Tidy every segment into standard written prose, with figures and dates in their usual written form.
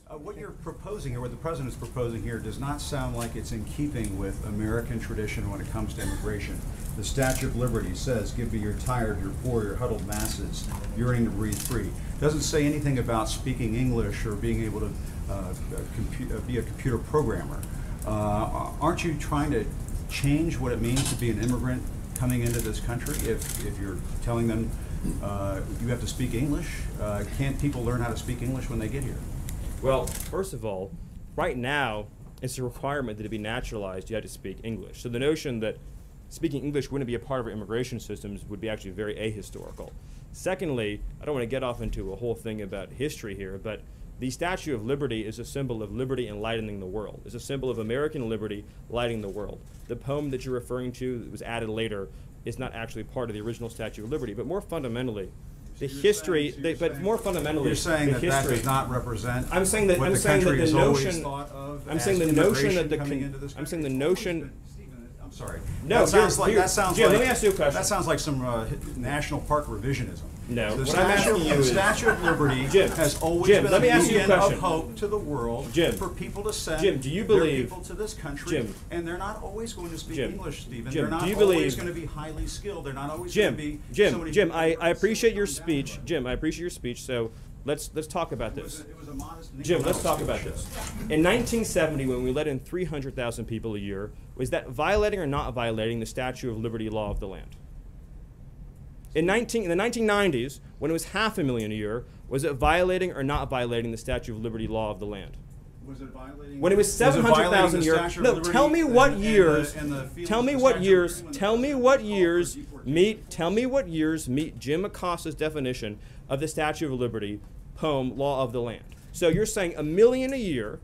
What you're proposing, or what the president's proposing here, does not sound like it's in keeping with American tradition when it comes to immigration. The Statue of Liberty says, "Give me your tired, your poor, your huddled masses, yearning to breathe free." Doesn't say anything about speaking English or being able to be a computer programmer. Aren't you trying to change what it means to be an immigrant coming into this country? If you're telling them you have to speak English, can't people learn how to speak English when they get here? Well, first of all, right now, it's a requirement that to be naturalized, you have to speak English. So the notion that speaking English wouldn't be a part of our immigration systems would be actually very ahistorical. Secondly, I don't want to get off into a whole thing about history here, but the Statue of Liberty is a symbol of liberty enlightening the world. It's a symbol of American liberty lighting the world. The poem that you're referring to that was added later is not actually part of the original Statue of Liberty, but more fundamentally, the history, but more fundamentally, you're saying that history, that does not represent. I'm saying that what the saying that country the has always notion. thought of I'm as saying the notion that the coming into this I'm saying the country. notion. I'm sorry. No, that sounds Jim, like let me ask you a question. That sounds like some National Park revisionism. No, The what I'm asking you is, Statue of Liberty Jim, has always Jim, been let me a ask you a beacon of question. hope to the world, Jim, for people to send Jim, do you their believe, people to this country, Jim, and they're not always going to speak Jim, English, Stephen. Jim, they're not do you always believe, going to be highly skilled. They're not always Jim, going to be somebody Jim, I appreciate your speech. Jim, I appreciate your speech. So let's talk about this. It was a modest Jim, let's talk about this. In 1970, when we let in 300,000 people a year, was that violating or not violating the Statue of Liberty law of the land? In the 1990s, when it was 500,000 a year, was it violating or not violating the Statue of Liberty law of the land? Was it violating? When it was 700,000 a year. No, tell me what years. Tell me what years. Tell me what years meet. Tell me what years meet Jim Acosta's definition of the Statue of Liberty poem law of the land. So you're saying 1 million a year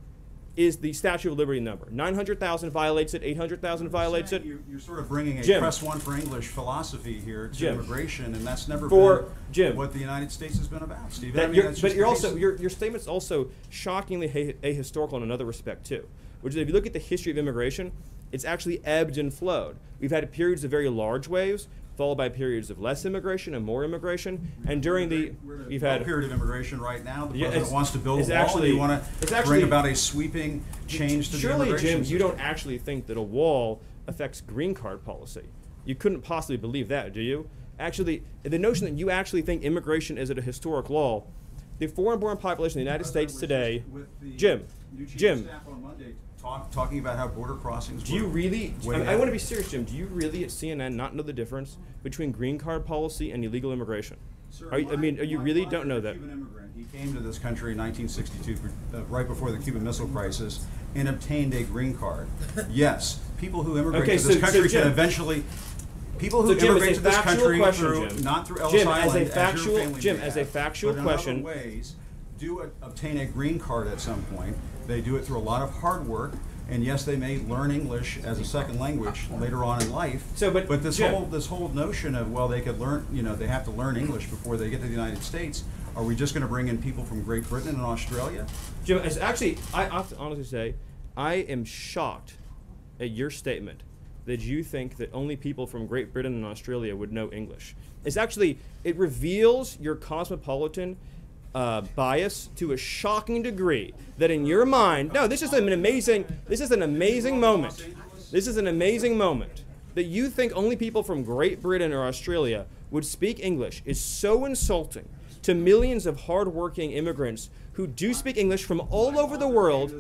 is the Statue of Liberty number. 900,000 violates it. 800,000 violates it. You're sort of bringing a Jim, press one for English philosophy here to Jim, immigration, and that's never for been Jim, what the United States has been about, Steve. That I mean, you're, that's but just you're the also case. your statement's also shockingly ahistorical in another respect too, which is if you look at the history of immigration, it's actually ebbed and flowed. We've had periods of very large waves, followed by periods of less immigration and more immigration, and during we've had a period of immigration right now. The Yeah, president wants to build a wall, actually, and you want it's to actually- bring about a sweeping change to the surely, immigration Jim, system. you don't actually think that a wall affects green card policy. You couldn't possibly believe that, do you? Actually, the notion that you actually think immigration is at a historic law, the foreign-born population in the United States today, Jim, talking about how border crossings. Do you really? I want to be serious, Jim. Do you really at CNN not know the difference between green card policy and illegal immigration? Sir, Are you really don't know that? Cuban immigrant. He came to this country in 1962, right before the Cuban Missile Crisis, and obtained a green card. Yes, people who immigrate to this country can eventually. People who immigrate to this country not through Ellis Island, as a factual question, in other ways, do obtain a green card at some point. They do it through a lot of hard work, and yes, they may learn English as a second language later on in life. But this whole notion of, well, they could learn, they have to learn English before they get to the United States. Are we just going to bring in people from Great Britain and Australia? Jim, actually, I have to honestly say, I am shocked at your statement that you think that only people from Great Britain and Australia would know English. It reveals your cosmopolitan bias to a shocking degree that in your mind, no, this is an amazing moment. This is an amazing moment that you think only people from Great Britain or Australia would speak English is so insulting to millions of hardworking immigrants who do speak English from all over the world.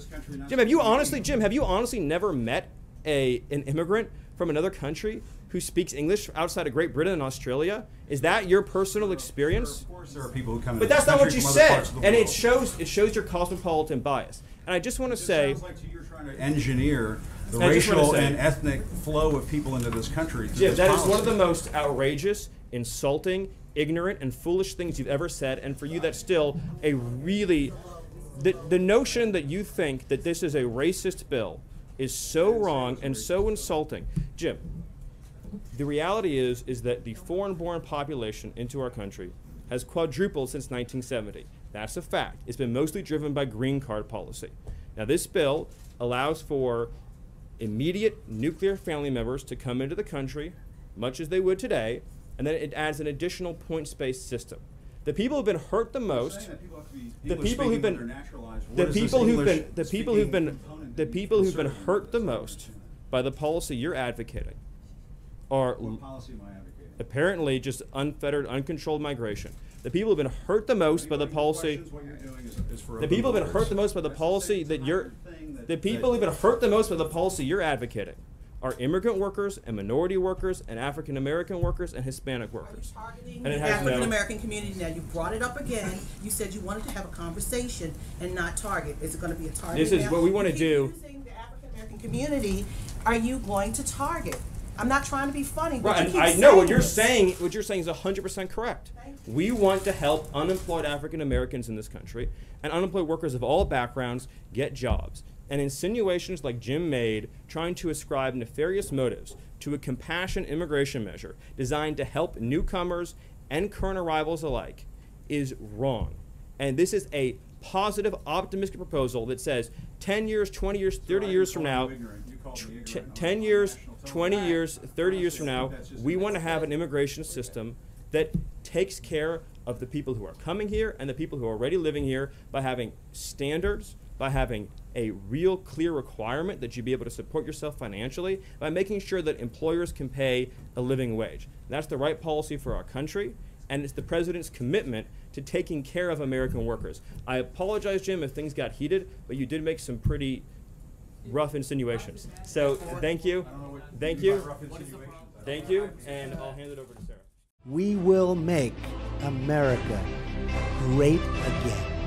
Jim, have you honestly never met an immigrant from another country who speaks English outside of Great Britain and Australia? Is that your personal experience? Of course there are people who come But that's not what you said, and it shows your cosmopolitan bias. And I just want to say, it sounds like you're trying to engineer the racial and ethnic flow of people into this country. Jim, that is one of the most outrageous, insulting, ignorant, and foolish things you've ever said, and for you that's still a really... The notion that you think that this is a racist bill is so wrong and so insulting. Jim, the reality is that the foreign-born population into our country has quadrupled since 1970. That's a fact. It's been mostly driven by green card policy. Now, this bill allows for immediate nuclear family members to come into the country, much as they would today, and then it adds an additional points-based system. The people who've been hurt the most, the people who've been hurt the most by the policy you're advocating are What policy am I advocating? apparently just unfettered, uncontrolled migration. The people who've been hurt the most by the policy. The people who've been hurt the most by the policy that you're. The people who've been hurt the most by the policy you're advocating are immigrant workers and minority workers and African American workers and Hispanic workers. Targeting And it the has African no. American community. Now you brought it up again. You said you wanted to have a conversation and not target. Is it going to be a target? This is now? what we want to You do. keep using the African American community. Are you going to target? I'm not trying to be funny, but Right, you and keep I know what saying you're this. saying. What you're saying is 100% correct. Thank you. We want to help unemployed African Americans in this country and unemployed workers of all backgrounds get jobs. And insinuations like Jim made, trying to ascribe nefarious motives to a compassion immigration measure designed to help newcomers and current arrivals alike, is wrong. And this is a positive, optimistic proposal that says 10 years, 20 years, 30 years from now, 10 years, 20 years, 30 years from now, we want to have an immigration system that takes care of the people who are coming here and the people who are already living here by having standards, by having a real clear requirement that you be able to support yourself financially, by making sure that employers can pay a living wage. That's the right policy for our country, and it's the president's commitment to taking care of American workers. I apologize, Jim, if things got heated, but you did make some pretty rough insinuations. So thank you, thank you, thank you, and I'll hand it over to Sarah. We will make America great again.